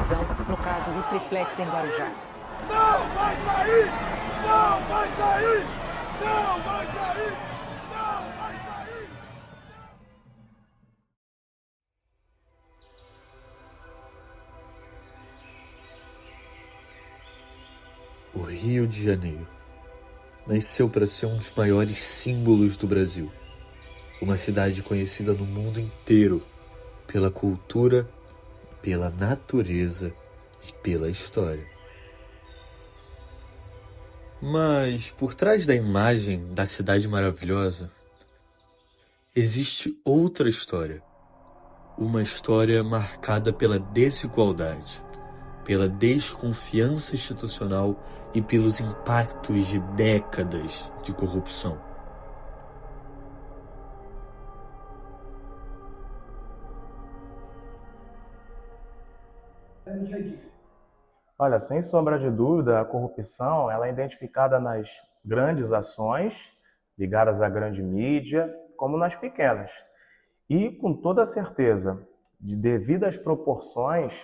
prisão no caso do triplex em Guarujá. Não vai sair! Não vai sair! Não vai sair! Não vai sair! O Rio de Janeiro nasceu para ser um dos maiores símbolos do Brasil. Uma cidade conhecida no mundo inteiro pela cultura, pela natureza e pela história. Mas por trás da imagem da cidade maravilhosa, existe outra história. Uma história marcada pela desigualdade, pela desconfiança institucional e pelos impactos de décadas de corrupção. Olha, sem sombra de dúvida, a corrupção ela é identificada nas grandes ações ligadas à grande mídia, como nas pequenas. E, com toda certeza, de devidas proporções,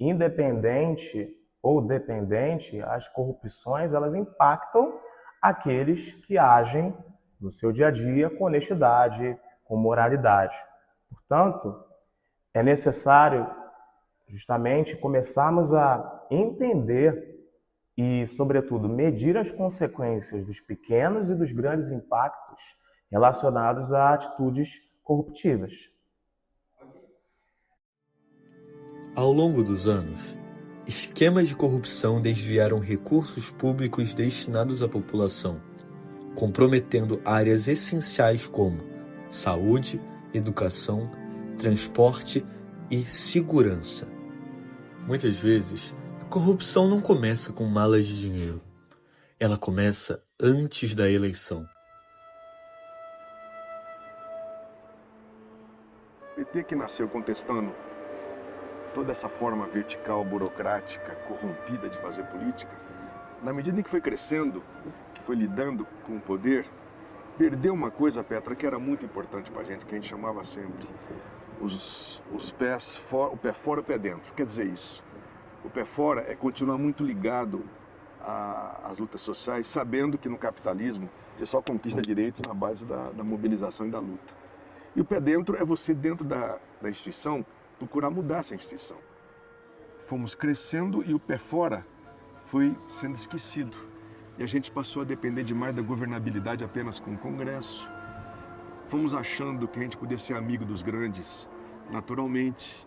independente ou dependente, as corrupções elas impactam aqueles que agem no seu dia a dia com honestidade, com moralidade. Portanto, é necessário justamente começarmos a entender e, sobretudo, medir as consequências dos pequenos e dos grandes impactos relacionados a atitudes corruptivas. Ao longo dos anos, esquemas de corrupção desviaram recursos públicos destinados à população, comprometendo áreas essenciais como saúde, educação, transporte e segurança. Muitas vezes, a corrupção não começa com malas de dinheiro. Ela começa antes da eleição. O PT que nasceu contestando toda essa forma vertical, burocrática, corrompida de fazer política, na medida em que foi crescendo, que foi lidando com o poder, perdeu uma coisa, Petra, que era muito importante pra gente, que a gente chamava sempre os pés fora, o pé fora e o pé dentro. Quer dizer isso, o pé fora é continuar muito ligado às lutas sociais, sabendo que no capitalismo você só conquista direitos na base da mobilização e da luta. E o pé dentro é você, dentro da instituição, procurar mudar essa instituição. Fomos crescendo e o pé fora foi sendo esquecido. E a gente passou a depender demais da governabilidade apenas com o Congresso. Fomos achando que a gente podia ser amigo dos grandes naturalmente.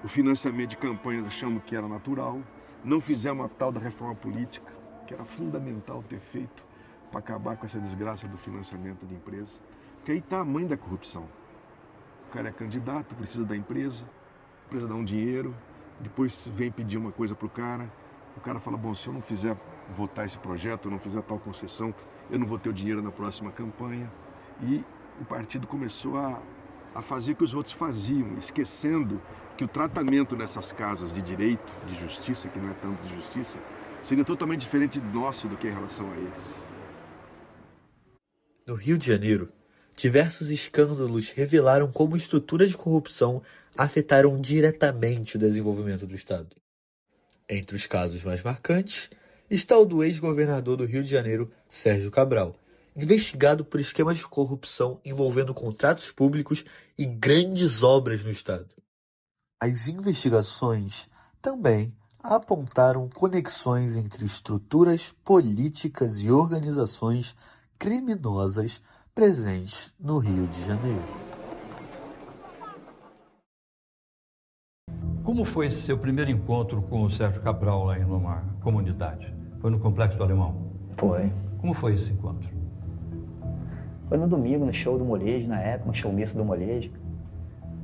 O financiamento de campanhas achamos que era natural. Não fizemos a tal da reforma política, que era fundamental ter feito para acabar com essa desgraça do financiamento de empresa. Porque aí está a mãe da corrupção. O cara é candidato, precisa da empresa, a empresa dá um dinheiro, depois vem pedir uma coisa para o cara fala, bom, se eu não fizer votar esse projeto, eu não fizer tal concessão, eu não vou ter o dinheiro na próxima campanha. E o partido começou a fazer o que os outros faziam, esquecendo que o tratamento nessas casas de direito, de justiça, que não é tanto de justiça, seria totalmente diferente nosso do que em relação a eles. No Rio de Janeiro, diversos escândalos revelaram como estruturas de corrupção afetaram diretamente o desenvolvimento do Estado. Entre os casos mais marcantes está o do ex-governador do Rio de Janeiro, Sérgio Cabral, investigado por esquemas de corrupção envolvendo contratos públicos e grandes obras no Estado. As investigações também apontaram conexões entre estruturas políticas e organizações criminosas presentes no Rio de Janeiro. Como foi esse seu primeiro encontro com o Sérgio Cabral lá em Lomar, comunidade? Foi no Complexo do Alemão? Foi. Como foi esse encontro? Foi no domingo, no show do Molejo, na época, no show misto do Molejo.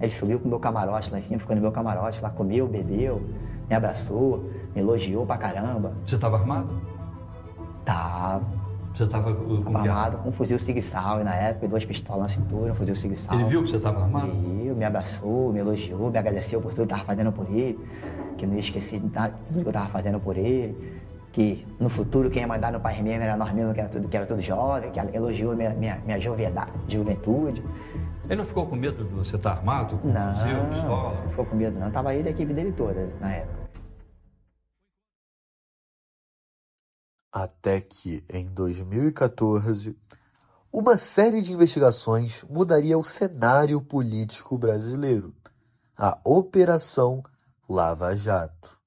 Ele subiu com o meu camarote lá em cima, ficou no meu camarote lá, comeu, bebeu, me abraçou, me elogiou pra caramba. Você estava armado? Tava. Você estava com armado, com um fuzil Sig-Sauer na época, e 2 pistolas na cintura, um fuzil Sig-Sauer. Ele viu que você estava armado? Viu, me abraçou, me elogiou, me agradeceu por tudo que eu estava fazendo por ele, que eu não ia esquecer de nada, tudo que eu estava fazendo por ele, que no futuro quem ia mandar no pai mesmo era nós mesmos, que era tudo jovem, que elogiou minha juventude. Ele não ficou com medo de você estar armado, com Não, fuzil, pistola? não ficou com medo não. Tava ele e a equipe dele toda na época. Até que, em 2014, uma série de investigações mudaria o cenário político brasileiro. A Operação Lava Jato.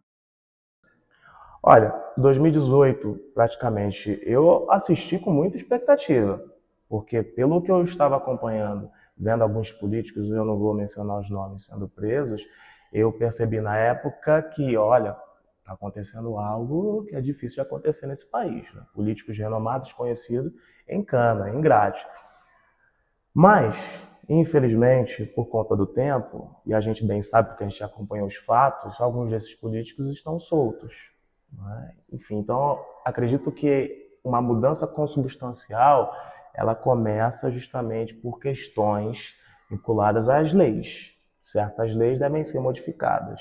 Olha, 2018, praticamente, eu assisti com muita expectativa, porque pelo que eu estava acompanhando, vendo alguns políticos, eu não vou mencionar os nomes sendo presos, eu percebi na época que, olha, está acontecendo algo que é difícil de acontecer nesse país, né? Políticos renomados, conhecidos em cana, em grade. Mas, infelizmente, por conta do tempo, e a gente bem sabe porque a gente acompanha os fatos, alguns desses políticos estão soltos, né? Enfim, então acredito que uma mudança consubstancial ela começa justamente por questões vinculadas às leis. Certas leis devem ser modificadas,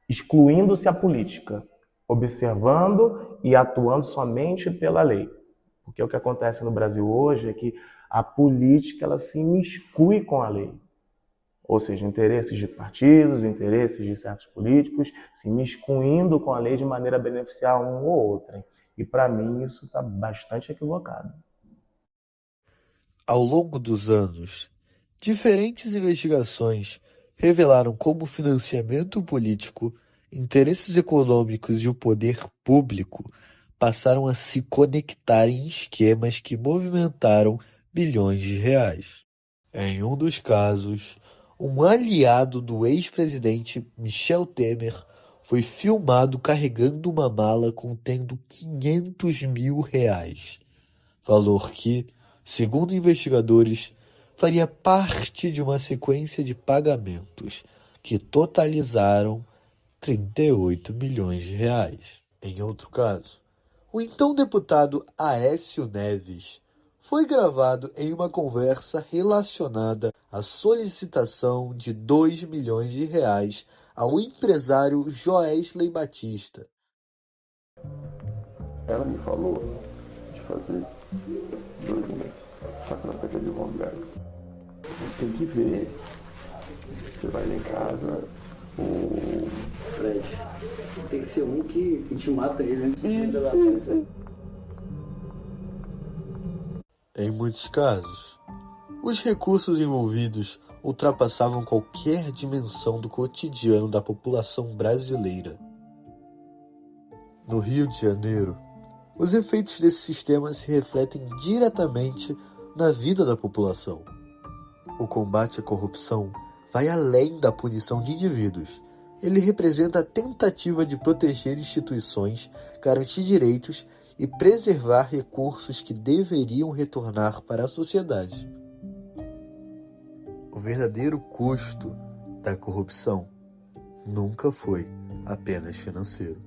excluindo-se a política, observando e atuando somente pela lei. Porque o que acontece no Brasil hoje é que a política ela se imiscui com a lei. Ou seja, interesses de partidos, interesses de certos políticos se miscuindo com a lei de maneira a beneficiar um ou outro. E para mim isso está bastante equivocado. Ao longo dos anos, diferentes investigações revelaram como o financiamento político, interesses econômicos e o poder público passaram a se conectar em esquemas que movimentaram bilhões de reais. Em um dos casos, um aliado do ex-presidente Michel Temer foi filmado carregando uma mala contendo R$ 500 mil, valor que, segundo investigadores, faria parte de uma sequência de pagamentos que totalizaram R$ 38 milhões. Em outro caso, o então deputado Aécio Neves foi gravado em uma conversa relacionada à solicitação de R$ 2 milhões ao empresário Joesley Batista. Ela me falou de fazer 2 minutos, só que não precisa de bombeiro. Tem que ver. Você vai lá em casa, o Fred, tem que ser um que te mata ele antes de dar a Em muitos casos, os recursos envolvidos ultrapassavam qualquer dimensão do cotidiano da população brasileira. No Rio de Janeiro, os efeitos desse sistema se refletem diretamente na vida da população. O combate à corrupção vai além da punição de indivíduos. Ele representa a tentativa de proteger instituições, garantir direitos e preservar recursos que deveriam retornar para a sociedade. O verdadeiro custo da corrupção nunca foi apenas financeiro.